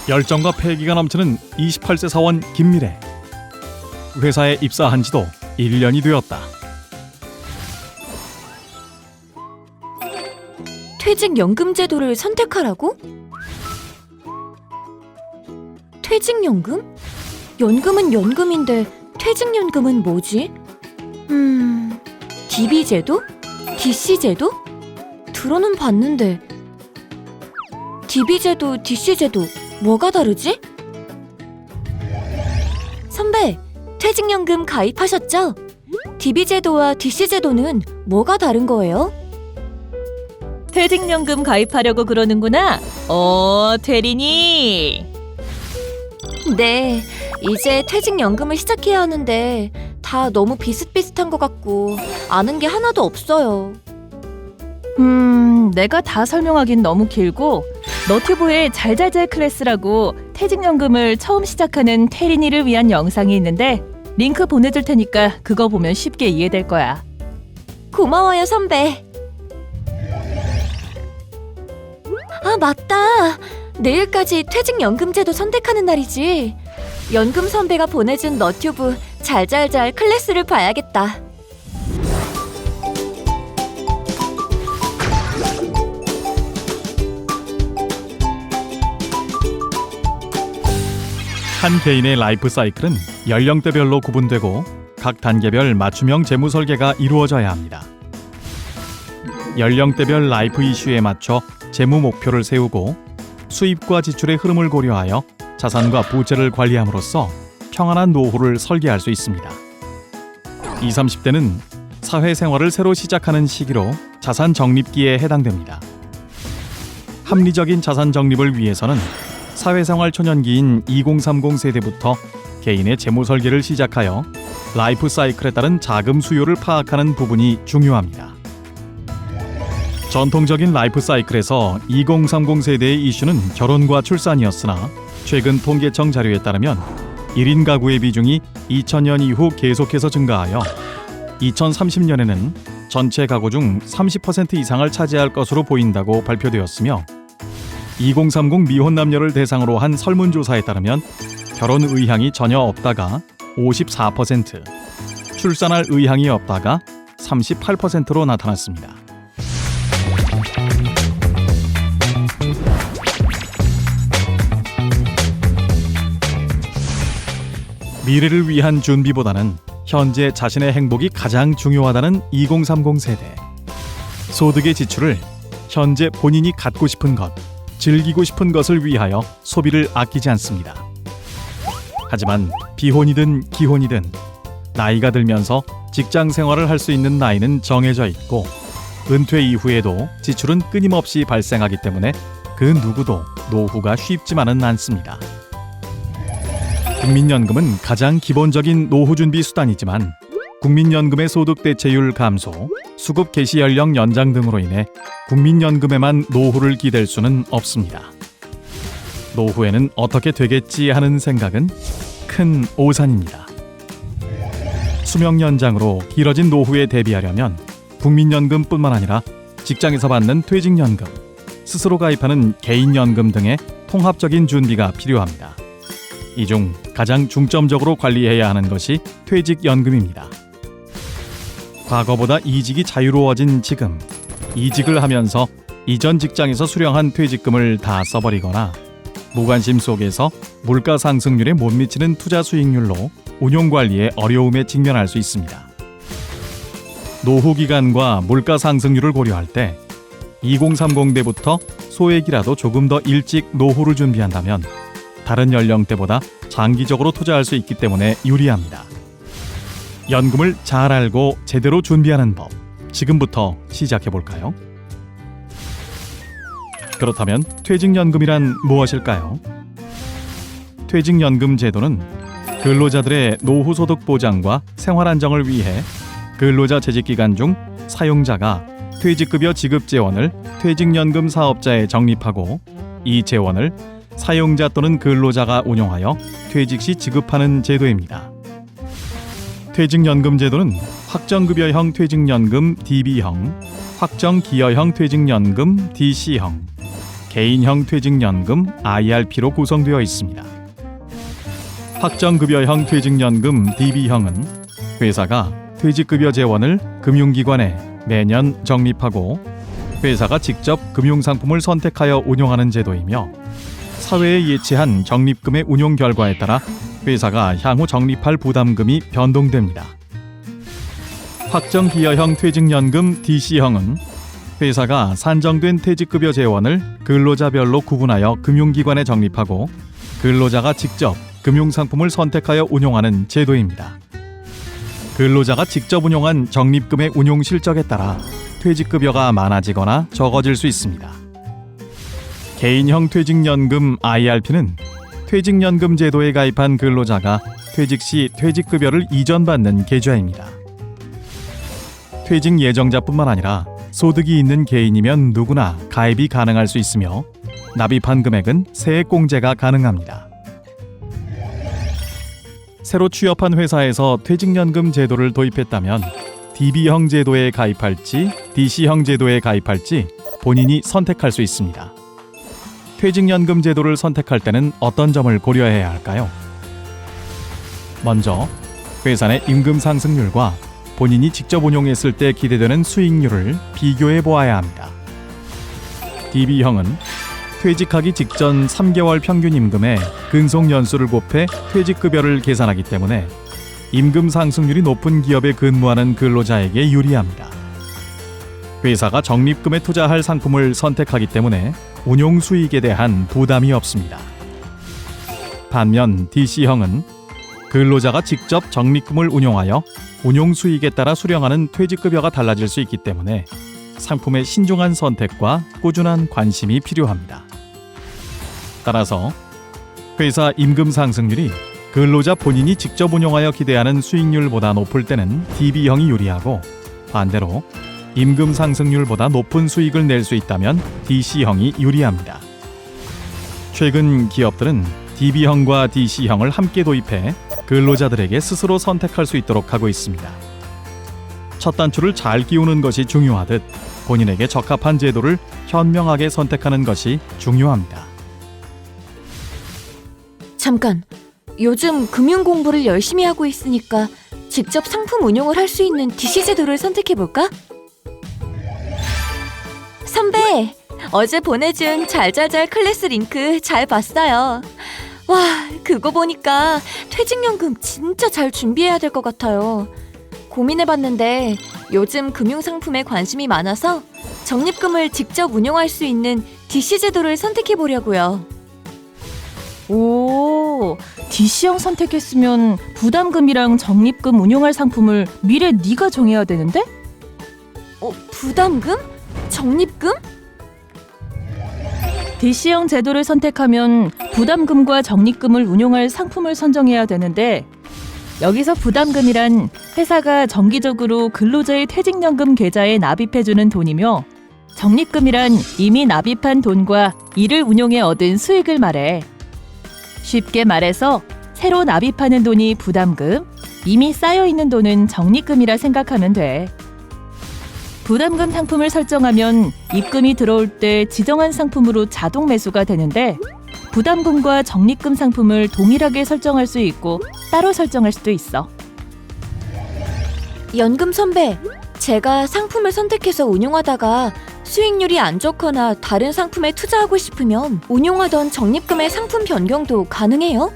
열정과 패기가 넘치는 28세 사원 김미래. 회사에 입사한 지도 1년이 되었다. 퇴직연금 제도를 선택하라고? 퇴직연금? 연금은 연금인데 퇴직연금은 뭐지? DB 제도? DC 제도? 들어는 봤는데 DB 제도, DC 제도 뭐가 다르지? 선배, 퇴직연금 가입하셨죠? DB 제도와 DC 제도는 뭐가 다른 거예요? 퇴직연금 가입하려고 그러는구나. 퇴리니. 네, 이제 퇴직연금을 시작해야 하는데 다 너무 비슷비슷한 것 같고 아는 게 하나도 없어요. 내가 다 설명하긴 너무 길고 너튜브에 잘잘잘 클래스라고 퇴직연금을 처음 시작하는 테린이를 위한 영상이 있는데 링크 보내줄 테니까 그거 보면 쉽게 이해될 거야. 고마워요, 선배. 아, 맞다. 내일까지 퇴직연금 제도 선택하는 날이지. 연금 선배가 보내준 너튜브 잘잘잘 클래스를 봐야겠다. 한 개인의 라이프 사이클은 연령대별로 구분되고 각 단계별 맞춤형 재무 설계가 이루어져야 합니다. 연령대별 라이프 이슈에 맞춰 재무 목표를 세우고 수입과 지출의 흐름을 고려하여 자산과 부채를 관리함으로써 평안한 노후를 설계할 수 있습니다. 20, 30대는 사회생활을 새로 시작하는 시기로 자산 적립기에 해당됩니다. 합리적인 자산 적립을 위해서는 사회생활 초년기인 2030 세대부터 개인의 재무 설계를 시작하여 라이프 사이클에 따른 자금 수요를 파악하는 부분이 중요합니다. 전통적인 라이프 사이클에서 2030 세대의 이슈는 결혼과 출산이었으나 최근 통계청 자료에 따르면 1인 가구의 비중이 2000년 이후 계속해서 증가하여 2030년에는 전체 가구 중 30% 이상을 차지할 것으로 보인다고 발표되었으며 2030 미혼 남녀를 대상으로 한 설문조사에 따르면 결혼 의향이 전혀 없다가 54%, 출산할 의향이 없다가 38%로 나타났습니다. 미래를 위한 준비보다는 현재 자신의 행복이 가장 중요하다는 2030 세대. 소득의 지출을 현재 본인이 갖고 싶은 것, 즐기고 싶은 것을 위하여 소비를 아끼지 않습니다. 하지만 비혼이든 기혼이든 나이가 들면서 직장 생활을 할 수 있는 나이는 정해져 있고 은퇴 이후에도 지출은 끊임없이 발생하기 때문에 그 누구도 노후가 쉽지만은 않습니다. 국민연금은 가장 기본적인 노후 준비 수단이지만 국민연금의 소득 대체율 감소, 수급 개시 연령 연장 등으로 인해 국민연금에만 노후를 기댈 수는 없습니다. 노후에는 어떻게 되겠지 하는 생각은 큰 오산입니다. 수명 연장으로 길어진 노후에 대비하려면 국민연금뿐만 아니라 직장에서 받는 퇴직연금, 스스로 가입하는 개인연금 등의 통합적인 준비가 필요합니다. 이 중 가장 중점적으로 관리해야 하는 것이 퇴직연금입니다. 과거보다 이직이 자유로워진 지금, 이직을 하면서 이전 직장에서 수령한 퇴직금을 다 써버리거나 무관심 속에서 물가 상승률에 못 미치는 투자 수익률로 운용관리에 어려움에 직면할 수 있습니다. 노후 기간과 물가 상승률을 고려할 때 2030대부터 소액이라도 조금 더 일찍 노후를 준비한다면 다른 연령대보다 장기적으로 투자할 수 있기 때문에 유리합니다. 연금을 잘 알고 제대로 준비하는 법, 지금부터 시작해볼까요? 그렇다면 퇴직연금이란 무엇일까요? 퇴직연금 제도는 근로자들의 노후소득 보장과 생활안정을 위해 근로자 재직기간 중 사용자가 퇴직급여 지급 재원을 퇴직연금 사업자에 적립하고 이 재원을 사용자 또는 근로자가 운용하여 퇴직 시 지급하는 제도입니다. 퇴직연금 제도는 확정급여형 퇴직연금 DB형, 확정기여형 퇴직연금 DC형, 개인형 퇴직연금 IRP로 구성되어 있습니다. 확정급여형 퇴직연금 DB형은 회사가 퇴직급여 재원을 금융기관에 매년 적립하고 회사가 직접 금융상품을 선택하여 운용하는 제도이며 사회에 예치한 적립금의 운용 결과에 따라 회사가 향후 적립할 부담금이 변동됩니다. 확정기여형 퇴직연금 DC형은 회사가 산정된 퇴직급여 재원을 근로자별로 구분하여 금융기관에 적립하고 근로자가 직접 금융상품을 선택하여 운용하는 제도입니다. 근로자가 직접 운용한 적립금의 운용 실적에 따라 퇴직급여가 많아지거나 적어질 수 있습니다. 개인형 퇴직연금 IRP는 퇴직연금 제도에 가입한 근로자가 퇴직 시 퇴직급여를 이전받는 계좌입니다. 퇴직 예정자뿐만 아니라 소득이 있는 개인이면 누구나 가입이 가능할 수 있으며 납입한 금액은 세액공제가 가능합니다. 새로 취업한 회사에서 퇴직연금 제도를 도입했다면 DB형 제도에 가입할지 DC형 제도에 가입할지 본인이 선택할 수 있습니다. 퇴직연금 제도를 선택할 때는 어떤 점을 고려해야 할까요? 먼저 회사 내 임금 상승률과 본인이 직접 운용했을 때 기대되는 수익률을 비교해 보아야 합니다. DB형은 퇴직하기 직전 3개월 평균 임금의 근속 연수를 곱해 퇴직급여를 계산하기 때문에 임금 상승률이 높은 기업에 근무하는 근로자에게 유리합니다. 회사가 적립금에 투자할 상품을 선택하기 때문에 운용 수익에 대한 부담이 없습니다. 반면 DC형은 근로자가 직접 적립금을 운용하여 운용 수익에 따라 수령하는 퇴직급여가 달라질 수 있기 때문에 상품의 신중한 선택과 꾸준한 관심이 필요합니다. 따라서 회사 임금 상승률이 근로자 본인이 직접 운용하여 기대하는 수익률보다 높을 때는 DB형이 유리하고 반대로 임금 상승률보다 높은 수익을 낼 수 있다면 DC형이 유리합니다. 최근 기업들은 DB형과 DC형을 함께 도입해 근로자들에게 스스로 선택할 수 있도록 하고 있습니다. 첫 단추를 잘 끼우는 것이 중요하듯 본인에게 적합한 제도를 현명하게 선택하는 것이 중요합니다. 잠깐, 요즘 금융 공부를 열심히 하고 있으니까 직접 상품 운용을 할 수 있는 DC 제도를 선택해볼까? 선배, 어제 보내준 잘잘잘 클래스 링크 잘 봤어요. 와, 그거 보니까 퇴직연금 진짜 잘 준비해야 될 것 같아요. 고민해봤는데 요즘 금융상품에 관심이 많아서 적립금을 직접 운용할 수 있는 DC 제도를 선택해보려고요. 오, DC형 선택했으면 부담금이랑 적립금 운용할 상품을 미래 네가 정해야 되는데? 부담금? 적립금? DC형 제도를 선택하면 부담금과 적립금을 운용할 상품을 선정해야 되는데 여기서 부담금이란 회사가 정기적으로 근로자의 퇴직연금 계좌에 납입해주는 돈이며 적립금이란 이미 납입한 돈과 이를 운용해 얻은 수익을 말해. 쉽게 말해서 새로 납입하는 돈이 부담금, 이미 쌓여있는 돈은 적립금이라 생각하면 돼. 부담금 상품을 설정하면 입금이 들어올 때 지정한 상품으로 자동 매수가 되는데 부담금과 적립금 상품을 동일하게 설정할 수 있고 따로 설정할 수도 있어. 연금 선배, 제가 상품을 선택해서 운용하다가 수익률이 안 좋거나 다른 상품에 투자하고 싶으면 운용하던 적립금의 상품 변경도 가능해요?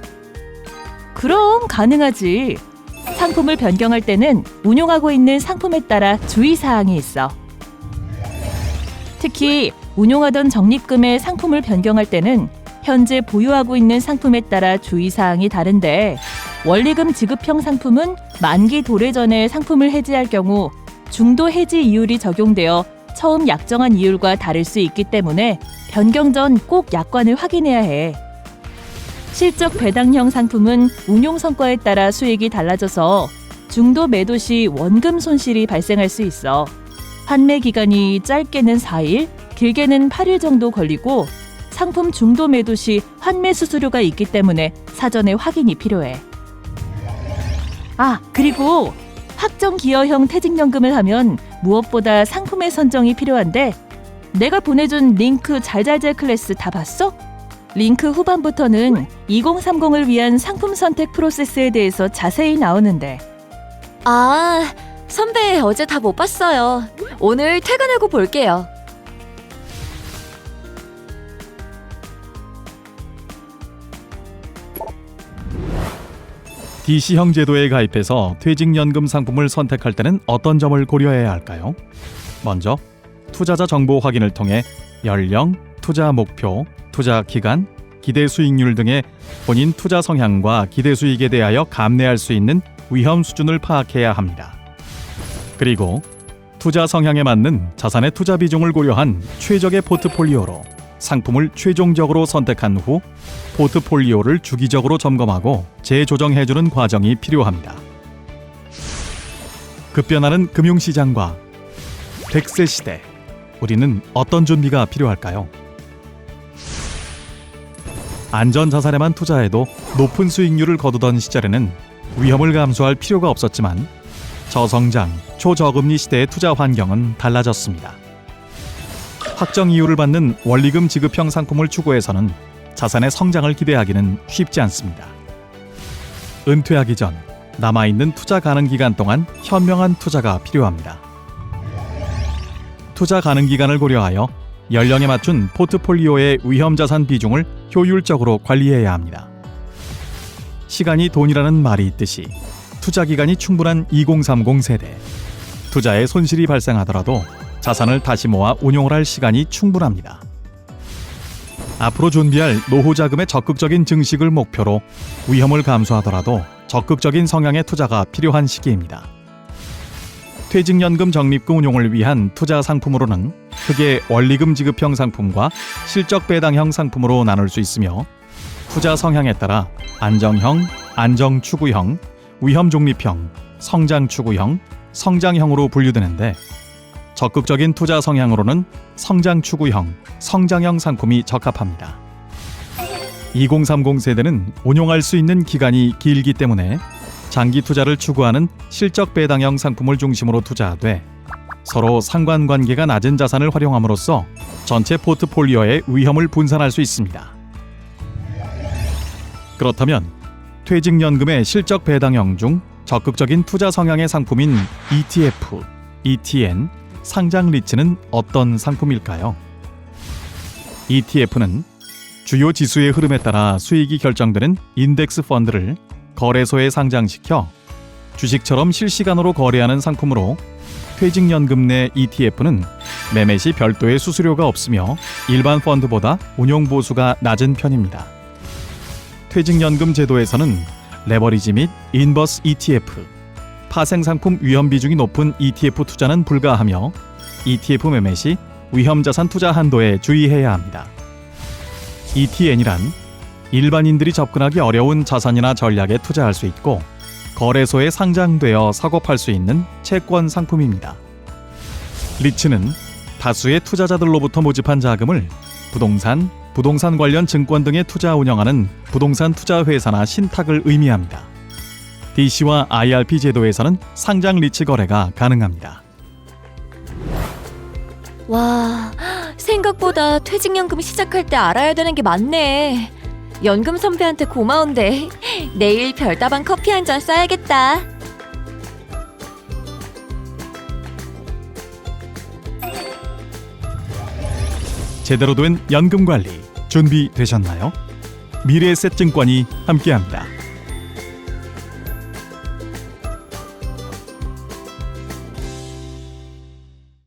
그럼 가능하지. 상품을 변경할 때는 운용하고 있는 상품에 따라 주의사항이 있어. 특히 운용하던 적립금의 상품을 변경할 때는 현재 보유하고 있는 상품에 따라 주의사항이 다른데 원리금 지급형 상품은 만기 도래 전에 상품을 해지할 경우 중도 해지 이율이 적용되어 처음 약정한 이율과 다를 수 있기 때문에 변경 전 꼭 약관을 확인해야 해. 실적 배당형 상품은 운용 성과에 따라 수익이 달라져서 중도 매도 시 원금 손실이 발생할 수 있어. 환매 기간이 짧게는 4일, 길게는 8일 정도 걸리고 상품 중도 매도 시 환매 수수료가 있기 때문에 사전에 확인이 필요해. 그리고 확정 기여형 퇴직연금을 하면 무엇보다 상품의 선정이 필요한데 내가 보내준 링크 잘잘잘 클래스 다 봤어? 링크 후반부터는 2030을 위한 상품 선택 프로세스에 대해서 자세히 나오는데 아, 선배 어제 다 못 봤어요. 오늘 퇴근하고 볼게요. DC형 제도에 가입해서 퇴직연금 상품을 선택할 때는 어떤 점을 고려해야 할까요? 먼저 투자자 정보 확인을 통해 연령, 투자 목표, 투자 기간, 기대 수익률 등의 본인 투자 성향과 기대 수익에 대하여 감내할 수 있는 위험 수준을 파악해야 합니다. 그리고 투자 성향에 맞는 자산의 투자 비중을 고려한 최적의 포트폴리오로 상품을 최종적으로 선택한 후 포트폴리오를 주기적으로 점검하고 재조정해주는 과정이 필요합니다. 급변하는 금융시장과 100세 시대, 우리는 어떤 준비가 필요할까요? 안전자산에만 투자해도 높은 수익률을 거두던 시절에는 위험을 감수할 필요가 없었지만 저성장, 초저금리 시대의 투자 환경은 달라졌습니다. 확정 이율을 받는 원리금 지급형 상품을 추구해서는 자산의 성장을 기대하기는 쉽지 않습니다. 은퇴하기 전 남아있는 투자 가능 기간 동안 현명한 투자가 필요합니다. 투자 가능 기간을 고려하여 연령에 맞춘 포트폴리오의 위험자산 비중을 효율적으로 관리해야 합니다. 시간이 돈이라는 말이 있듯이 투자 기간이 충분한 2030 세대, 투자에 손실이 발생하더라도 자산을 다시 모아 운용을 할 시간이 충분합니다. 앞으로 준비할 노후 자금의 적극적인 증식을 목표로 위험을 감수하더라도 적극적인 성향의 투자가 필요한 시기입니다. 퇴직연금 적립금 운용을 위한 투자 상품으로는 크게 원리금 지급형 상품과 실적 배당형 상품으로 나눌 수 있으며 투자 성향에 따라 안정형, 안정추구형, 위험중립형, 성장추구형, 성장형으로 분류되는데 적극적인 투자 성향으로는 성장추구형, 성장형 상품이 적합합니다. 2030 세대는 운용할 수 있는 기간이 길기 때문에 장기 투자를 추구하는 실적 배당형 상품을 중심으로 투자하되 서로 상관관계가 낮은 자산을 활용함으로써 전체 포트폴리오의 위험을 분산할 수 있습니다. 그렇다면 퇴직연금의 실적 배당형 중 적극적인 투자 성향의 상품인 ETF, ETN, 상장 리츠는 어떤 상품일까요? ETF는 주요 지수의 흐름에 따라 수익이 결정되는 인덱스 펀드를 거래소에 상장시켜 주식처럼 실시간으로 거래하는 상품으로 퇴직연금 내 ETF는 매매 시 별도의 수수료가 없으며 일반 펀드보다 운용 보수가 낮은 편입니다. 퇴직연금 제도에서는 레버리지 및 인버스 ETF, 파생상품 위험 비중이 높은 ETF 투자는 불가하며 ETF 매매 시 위험자산 투자 한도에 주의해야 합니다. ETN이란 일반인들이 접근하기 어려운 자산이나 전략에 투자할 수 있고 거래소에 상장되어 사고 팔 수 있는 채권 상품입니다. 리츠는 다수의 투자자들로부터 모집한 자금을 부동산, 부동산 관련 증권 등에 투자 운영하는 부동산 투자 회사나 신탁을 의미합니다. DC와 IRP 제도에서는 상장 리츠 거래가 가능합니다. 와, 생각보다 퇴직연금 시작할 때 알아야 되는 게 많네. 연금 선배한테 고마운데 내일 별다방 커피 한 잔 쏴야겠다. 제대로 된 연금 관리 준비되셨나요? 미래에셋증권이 함께합니다.